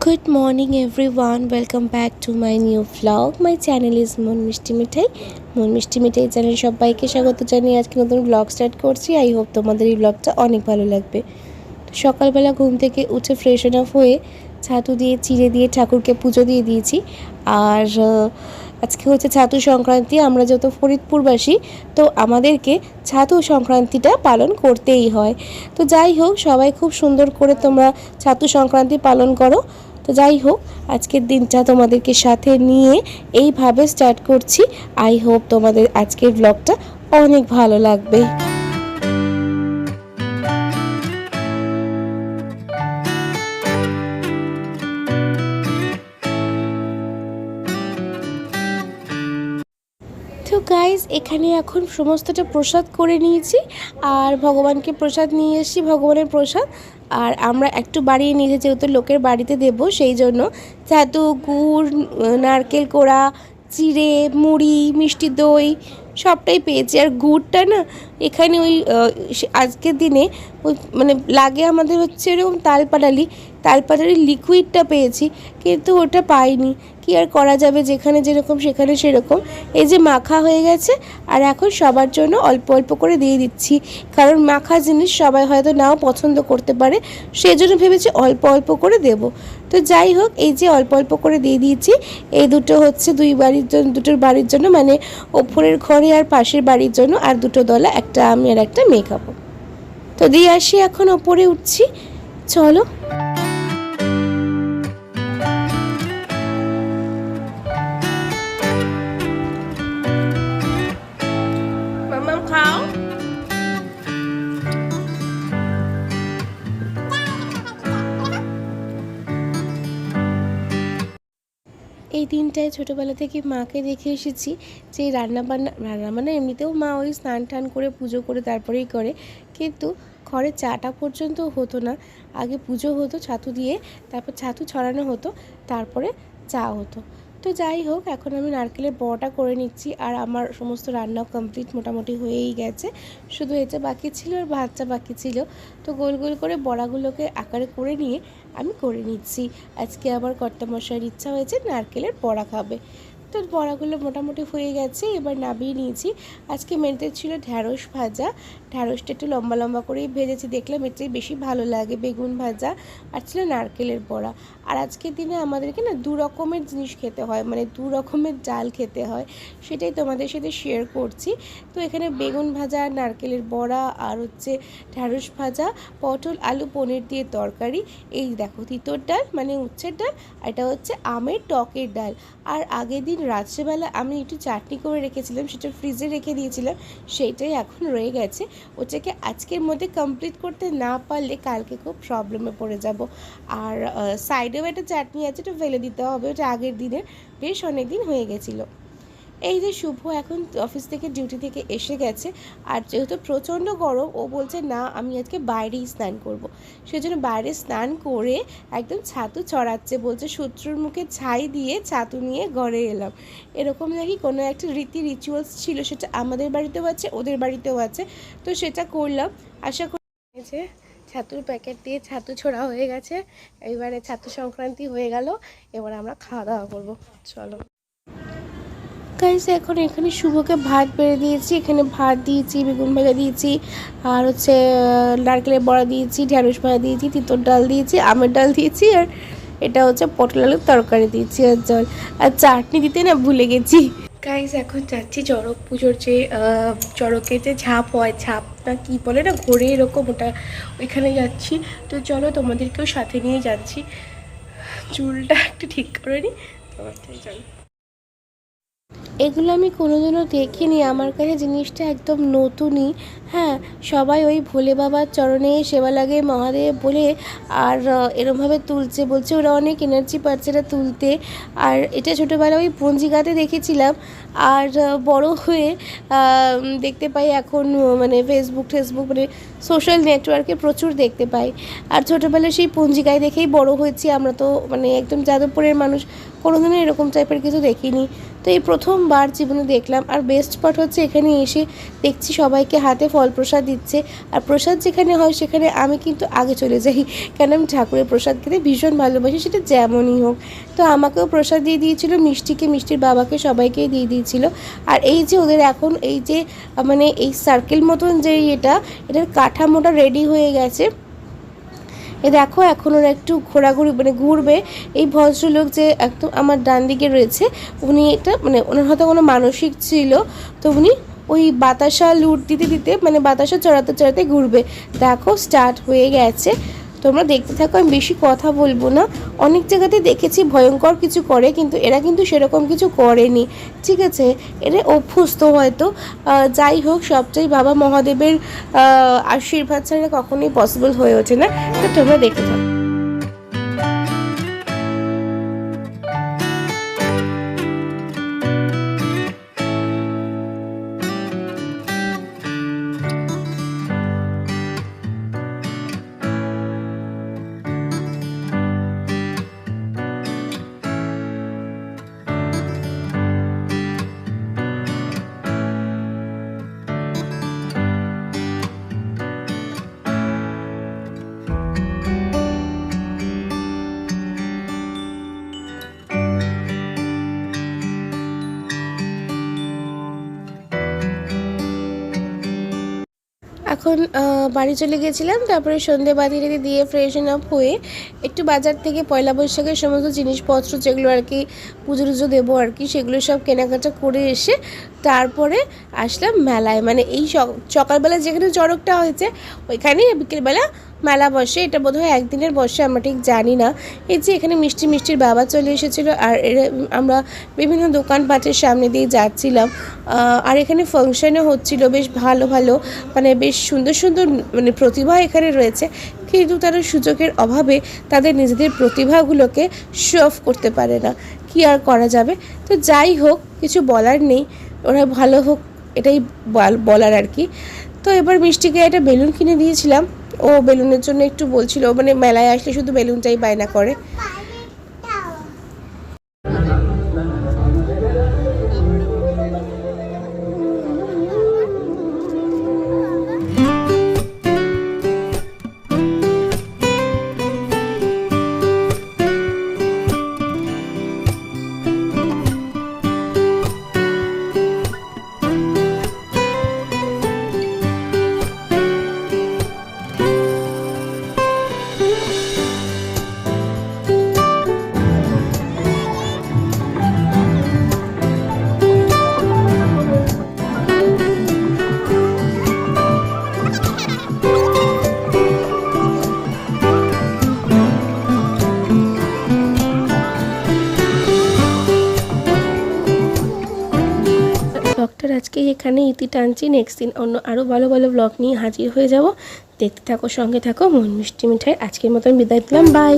Good morning everyone, welcome back to my new vlog. My channel is মন মিষ্টি মিঠাই। মন মিষ্টি মিঠাই চ্যানেল সবাইকে স্বাগত জানিয়ে আজকে নতুন ব্লগ স্টার্ট করছি। আই হোপ তোমাদের এই ব্লগটা অনেক ভালো লাগবে। তো সকালবেলা ঘুম থেকে উঠে ফ্রেশন আপ হয়ে ছাতু দিয়ে চিড়ে দিয়ে ঠাকুরকে পুজো দিয়ে দিয়েছি। আর আজকে হচ্ছে ছাতু সংক্রান্তি। আমরা যেহেতু ফরিদপুরবাসী, তো আমাদেরকে ছাতু সংক্রান্তিটা পালন করতেই হয়। তো যাই হোক, সবাই খুব সুন্দর করে তোমরা ছাতু সংক্রান্তি পালন করো। তো যাই হোক, আজকের দিনটা তোমাদেরকে সাথে নিয়ে এইভাবে স্টার্ট করছি। আই হোপ তোমাদের আজকের ব্লগটা অনেক ভালো লাগবে। তো গাইজ, এখানে এখন সমস্তটা প্রসাদ করে নিয়েছি আর ভগবানকে প্রসাদ নিয়ে এসেছি, ভগবানের প্রসাদ। আর আমরা একটু বাড়িয়ে নিয়েছি, যেহেতু লোকের বাড়িতে দেব সেই জন্য ছাতু, গুড়, নারকেল কোড়া, চিড়ে, মুড়ি, মিষ্টি দই সবটাই পেয়েছি। আর গুড়টা না এখানে ওই আজকের দিনে ওই মানে লাগে আমাদের হচ্ছে এরকম তালপাটালি লিকুইডটা পেয়েছি, কিন্তু ওটা পাইনি। কি আর করা যাবে, যেখানে যেরকম সেখানে সেরকম। এই যে মাখা হয়ে গেছে, আর এখন সবার জন্য অল্প অল্প করে দিয়ে দিচ্ছি, কারণ মাখা জিনিস সবাই হয়তো নাও পছন্দ করতে পারে, সেই জন্য ভেবেছি অল্প অল্প করে দেব। তো যাই হোক, এই যে অল্প অল্প করে দিয়ে দিয়েছি। এই দুটো হচ্ছে দুটোর বাড়ির জন্য, মানে ওপরের ঘরে আর পাশের বাড়ির জন্য, আর দুটো দলা, একটা আমি আর একটা মেয়ে খাবো। তো দিয়ে আসি, এখন ওপরে উঠছি, চলো। মাম্মাম খাও। এই দিনটায় ছোটোবেলা থেকে মাকে দেখে এসেছি যে রান্নাবান্না এমনিতেও মা ওই স্নান টান করে পুজো করে তারপরেই করে, কিন্তু ঘরে চাটা পর্যন্ত হতো না। আগে পুজো হতো ছাতু দিয়ে, তারপর ছাতু ছড়ানো হতো, তারপরে চা হতো। তো যাই হোক, এখন আমি নারকেলের বড়াটা করে নিচ্ছি, আর আমার সমস্ত রান্নাও কমপ্লিট মোটামুটি হয়েই গেছে। শুধু এটা বাকি ছিল আর ভাতটা বাকি ছিল। তো গোল গোল করে বড়াগুলোকে আকারে করে নিয়ে আমি করে নিচ্ছি। আজকে আবার কর্তামশাইয়ের ইচ্ছা হয়েছে নারকেলের বড়া খাবে। তো বড়াগুলো মোটামুটি হয়ে গেছে, এবার নামিয়ে নিয়েছি। আজকে মেনুতে ছিল ঢ্যাঁড়স ভাজা। ঢ্যাঁড়সটা একটু লম্বা লম্বা করেই ভেজেছি, দেখলাম এটাই বেশি ভালো লাগে। বেগুন ভাজা, আর ছিল নারকেলের বড়া। আর আজকের দিনে আমাদেরকে না দু রকমের জিনিস খেতে হয়, মানে দু রকমের ডাল খেতে হয়, সেটাই তোমাদের সাথে শেয়ার করছি। তো এখানে বেগুন ভাজা, নারকেলের বড়া, আর হচ্ছে ঢ্যাঁড়স ভাজা, পটল আলু পনির দিয়ে তরকারি। এই দেখো তিতর ডাল মানে উচ্ছের ডাল, এটা হচ্ছে আমের টকের ডাল। আর আগের দিন রাত্রেবেলা আমি একটু চাটনি করে রেখেছিলাম, সেটা ফ্রিজে রেখে দিয়েছিলাম, সেইটাই এখন রয়ে গেছে। ওটাকে আজকের মধ্যে কমপ্লিট করতে না পারলে কালকে খুব প্রবলেমে পড়ে যাব। আর সাইডেও একটা চাটনি আছে, ওটা ফেলে দিতে হবে, ওটা আগের দিনের, বেশ অনেক দিন হয়ে গেছিলো। এই যে শুভ এখন অফিস থেকে ডিউটি থেকে এসে গেছে, আর যেহেতু প্রচণ্ড গরম, ও বলছে না আমি আজকে বাইরেই স্নান করব। সেজন্য বাইরে স্নান করে একদম ছাতু ছড়াচ্ছে, বলছে শত্রুর মুখে ছাই দিয়ে ছাতু নিয়ে ঘরে এলাম। এরকম নাকি কোনো একটা রিচুয়ালস ছিল, সেটা আমাদের বাড়িতেও আছে, ওদের বাড়িতেও আছে। তো সেটা করলাম, আশা করি। যে ছাতুর প্যাকেট দিয়ে ছাতু ছোড়া হয়ে গেছে, এবারে ছাতু সংক্রান্তি হয়ে গেল, এবার আমরা খাওয়া দাওয়া করবো, চলো। গাইস, এখন এখানে শুভকে ভাত বেড়ে দিয়েছি, এখানে ভাত দিয়েছি, বেগুন ভাজা দিয়েছি, আর হচ্ছে নারকেলের বড়া দিয়েছি, ঢ্যাঁড়স ভাজা দিয়েছি, তিতর ডাল দিয়েছি, আমের ডাল দিয়েছি, আর এটা হচ্ছে পটল আলুর তরকারি দিয়েছি, আর জল। আর চাটনি দিতে না ভুলে গেছি। গাইস, এখন যাচ্ছি চড়ক পুজোর যে চড়কের যে ঝাঁপ হয়, ঝাঁপ না কি বলে না, ঘোরে এরকম, ওটা ওইখানে যাচ্ছি। তো চলো, তোমাদেরকেও সাথে নিয়ে যাচ্ছি। চুলটা একটু ঠিক করে নিই, তোমার চলো। এগুলো আমি কোনোদিনও দেখিনি, আমার কাছে জিনিসটা একদম নতুনই। হ্যাঁ, সবাই ওই ভোলে বাবার চরণে সেবা লাগে মহাদেব বলে, আর এরমভাবে তুলছে, বলছে ওরা অনেক এনার্জি পাচ্ছে এটা তুলতে। আর এটা ছোটোবেলায় ওই পঞ্জিকাতে দেখেছিলাম, আর বড় হয়ে দেখতে পাই এখন, মানে ফেসবুক মানে সোশ্যাল নেটওয়ার্কে প্রচুর দেখতে পাই। আর ছোটোবেলায় সেই পঞ্জিকায় দেখেই বড় হয়েছি আমরা, তো মানে একদম যাদবপুরের মানুষ, কোনোদিনও এরকম টাইপের কিছু দেখিনি। তো এই প্রথমবার জীবনে দেখলাম। আর বেস্ট পার্ট হচ্ছে এখানে এসে দেখছি সবাইকে হাতে ফল প্রসাদ দিচ্ছে। আর প্রসাদ যেখানে হয় সেখানে আমি কিন্তু আগে চলে যাই, কেন আমি ঠাকুরের প্রসাদ খেতে ভীষণ ভালোবাসি, সেটা যেমনই হোক। তো আমাকেও প্রসাদ দিয়ে দিয়েছিল, মিষ্টিকে, মিষ্টির বাবাকে, সবাইকেই দিয়ে দিয়েছিল। আর এই যে ওদের এখন এই যে মানে এই সার্কেল মতন যে এটার কাঠামোটা রেডি হয়ে গেছে। এ দেখো এখন ওরা একটু ঘোরাঘুরি মানে ঘুরবে। এই ভদ্রলোক যে একদম আমার ডান দিকে রয়েছে, উনি এটা মানে ওনার হয়তো কোনো মানসিক ছিল, তো উনি ওই বাতাসা লুট দিতে দিতে মানে বাতাসা চড়াতে চড়াতে ঘুরবে। দেখো স্টার্ট হয়ে গেছে, তোমরা দেখতে থাকো, আমি বেশি কথা বলবো না। অনেক জায়গাতে দেখেছি ভয়ঙ্কর কিছু করে, কিন্তু এরা কিন্তু সেরকম কিছু করেনি, ঠিক আছে। এরা অভ্যস্ত হয়তো। যাই হোক, সবটাই বাবা মহাদেবের আশীর্বাদ ছাড়া কখনোই পসিবল হয়ে ওঠে না। তো তোমরা দেখতে থাকো। এখন বাড়ি চলে গেছিলাম, তারপরে সন্ধে বাতি দিয়ে ফ্রেশন আপ হয়ে একটু বাজার থেকে পয়লা বৈশাখের সমস্ত জিনিসপত্র যেগুলো আর কি পুজো টুজো দেবো আর কি, সেগুলো সব কেনাকাটা করে এসে তারপরে আসলাম মেলায়। মানে এই সকালবেলা যেখানে চড়কটা হয়েছে ওইখানে বিকেলবেলা মেলা বসে। এটা বোধহয় একদিনের বসে, আমরা ঠিক জানি না। এই যে এখানে মিষ্টির বাবা চলে এসেছিলো, আর আমরা বিভিন্ন দোকানপাটের সামনে দিয়ে যাচ্ছিলাম। আর এখানে ফাংশনও হচ্ছিলো বেশ ভালো ভালো, মানে বেশ সুন্দর সুন্দর মানে প্রতিভা এখানে রয়েছে, কিন্তু তারা সুযোগের অভাবে তাদের নিজেদের প্রতিভাগুলোকে শো অফ করতে পারে না। কি আর করা যাবে। তো যাই হোক, কিছু বলার নেই, ওরা ভালো হোক, এটাই বলার আর কি। তো এবার মিষ্টিকে একটা বেলুন কিনে দিয়েছিলাম। ও বেলুনের জন্য একটু বলছিল, মানে মেলায় আসলে শুধু বেলুনটাই বায়না করে। ব্লগটার আজকে এখানে ইতি টানছি। নেক্সট দিন অন্য আরও ভালো ভালো ব্লগ নিয়ে হাজির হয়ে যাব। দেখতে থাকো, সঙ্গে থাকো। মন মিষ্টি মিঠাই আজকের মতন বিদায় দিলাম, বাই।